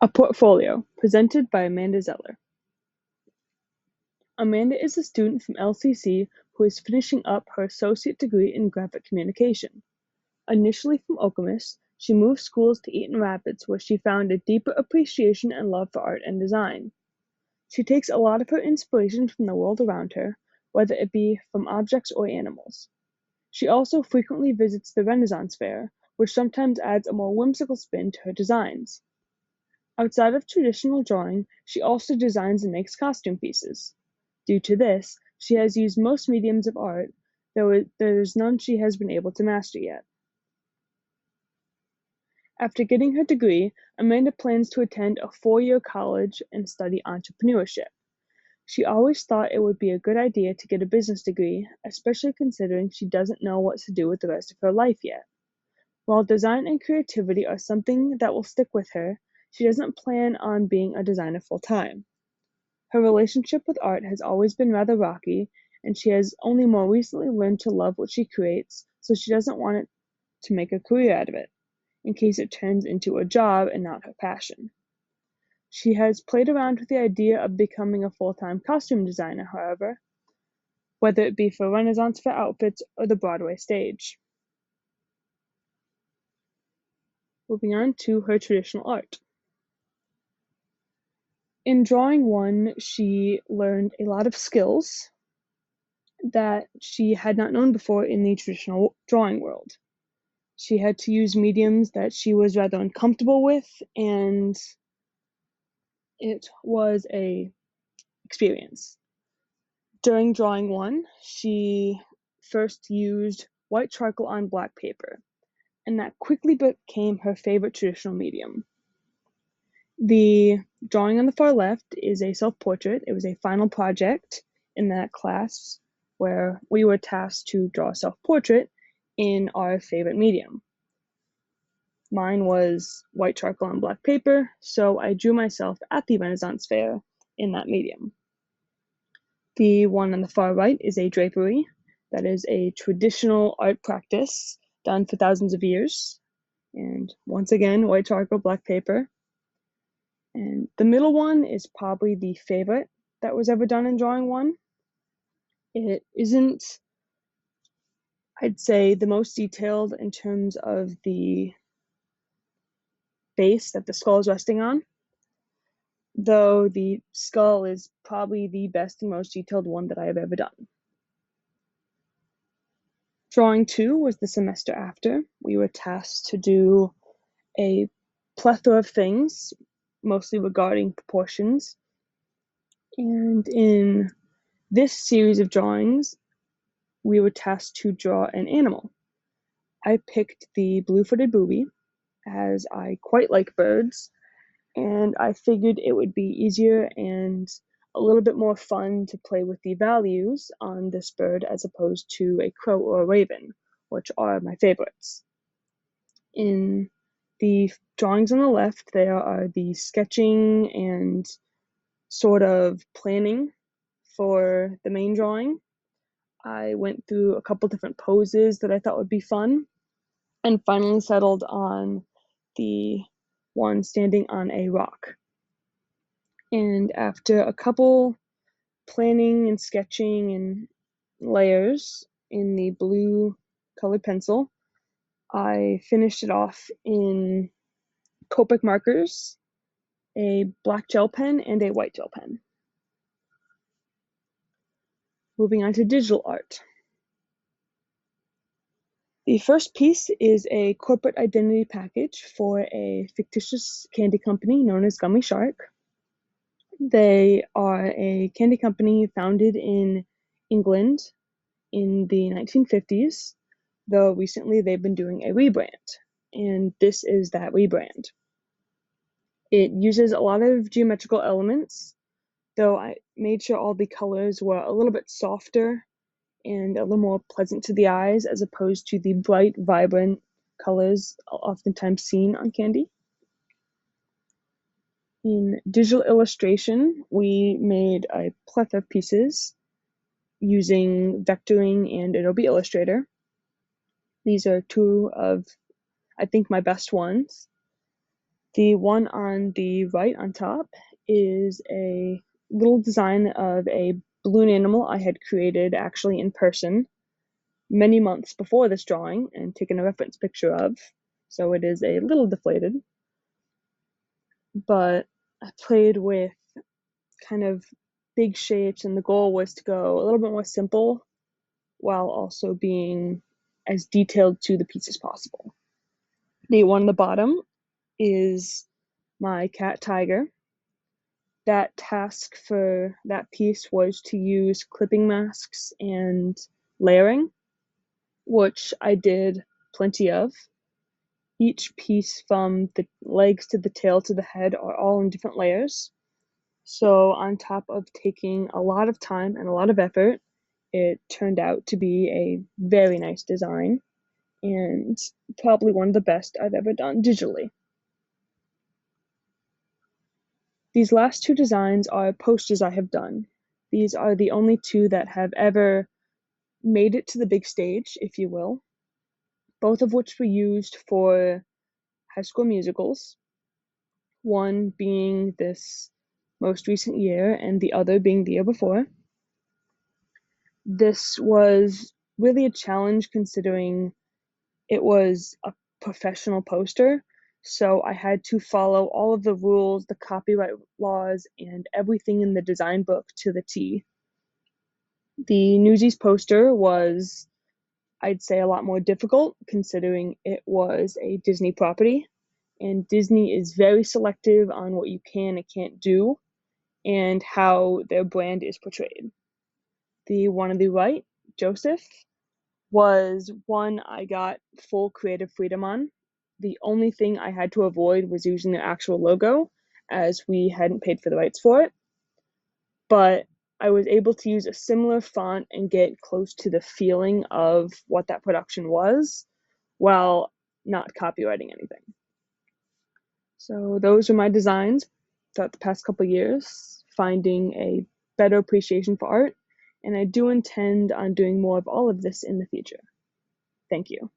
A portfolio, presented by Amanda Zeller. Amanda is a student from LCC who is finishing up her associate degree in graphic communication. Initially from Okemos, she moved schools to Eaton Rapids, where she found a deeper appreciation and love for art and design. She takes a lot of her inspiration from the world around her, whether it be from objects or animals. She also frequently visits the Renaissance Fair, which sometimes adds a more whimsical spin to her designs. Outside of traditional drawing, she also designs and makes costume pieces. Due to this, she has used most mediums of art, though there's none she has been able to master yet. After getting her degree, Amanda plans to attend a 4-year college and study entrepreneurship. She always thought it would be a good idea to get a business degree, especially considering she doesn't know what to do with the rest of her life yet. While design and creativity are something that will stick with her, she doesn't plan on being a designer full-time. Her relationship with art has always been rather rocky, and she has only more recently learned to love what she creates, so she doesn't want it to make a career out of it, in case it turns into a job and not her passion. She has played around with the idea of becoming a full-time costume designer, however, whether it be for Renaissance Fair outfits or the Broadway stage. Moving on to her traditional art. In drawing one, she learned a lot of skills that she had not known before in the traditional drawing world. She had to use mediums that she was rather uncomfortable with, and it was a experience. During drawing one, she first used white charcoal on black paper, and that quickly became her favorite traditional medium. The drawing on the far left is a self-portrait. It was a final project in that class where we were tasked to draw a self-portrait in our favorite medium. Mine was white charcoal on black paper, so I drew myself at the Renaissance Fair in that medium. The one on the far right is a drapery. That is a traditional art practice done for thousands of years. And once again, white charcoal, black paper. And the middle one is probably the favorite that was ever done in drawing one. It isn't, I'd say, the most detailed in terms of the base that the skull is resting on, though the skull is probably the best and most detailed one that I have ever done. Drawing 2 was the semester after. We were tasked to do a plethora of things, mostly regarding proportions. And in this series of drawings, we were tasked to draw an animal. I picked the blue-footed booby, as I quite like birds, and I figured it would be easier and a little bit more fun to play with the values on this bird as opposed to a crow or a raven, which are my favorites. In the drawings on the left, there are the sketching and sort of planning for the main drawing. I went through a couple different poses that I thought would be fun, and finally settled on the one standing on a rock. And after a couple planning and sketching and layers in the blue colored pencil, I finished it off in Copic markers, a black gel pen, and a white gel pen. Moving on to digital art. The first piece is a corporate identity package for a fictitious candy company known as Gummy Shark. They are a candy company founded in England in the 1950s, though recently they've been doing a rebrand, and this is that rebrand. It uses a lot of geometrical elements, though I made sure all the colors were a little bit softer and a little more pleasant to the eyes as opposed to the bright, vibrant colors oftentimes seen on candy. In digital illustration, we made a plethora of pieces using vectoring and Adobe Illustrator. These are two of, I think, my best ones. The one on the right on top is a little design of a balloon animal I had created actually in person many months before this drawing and taken a reference picture of. So it is a little deflated, but I played with kind of big shapes, and the goal was to go a little bit more simple while also being as detailed to the piece as possible. The one on the bottom is my cat Tiger. That task for that piece was to use clipping masks and layering, which I did plenty of. Each piece from the legs to the tail to the head are all in different layers. So on top of taking a lot of time and a lot of effort, it turned out to be a very nice design and probably one of the best I've ever done digitally. These last two designs are posters I have done. These are the only two that have ever made it to the big stage, if you will, both of which were used for High School musicals, one being this most recent year and the other being the year before. This was really a challenge considering it was a professional poster, so I had to follow all of the rules, the copyright laws, and everything in the design book to the T. The Newsies poster was, I'd say, a lot more difficult considering it was a Disney property, and Disney is very selective on what you can and can't do and how their brand is portrayed. The one on the right, Joseph, was one I got full creative freedom on. The only thing I had to avoid was using the actual logo, as we hadn't paid for the rights for it. But I was able to use a similar font and get close to the feeling of what that production was while not copywriting anything. So those are my designs throughout the past couple years, finding a better appreciation for art, and I do intend on doing more of all of this in the future. Thank you.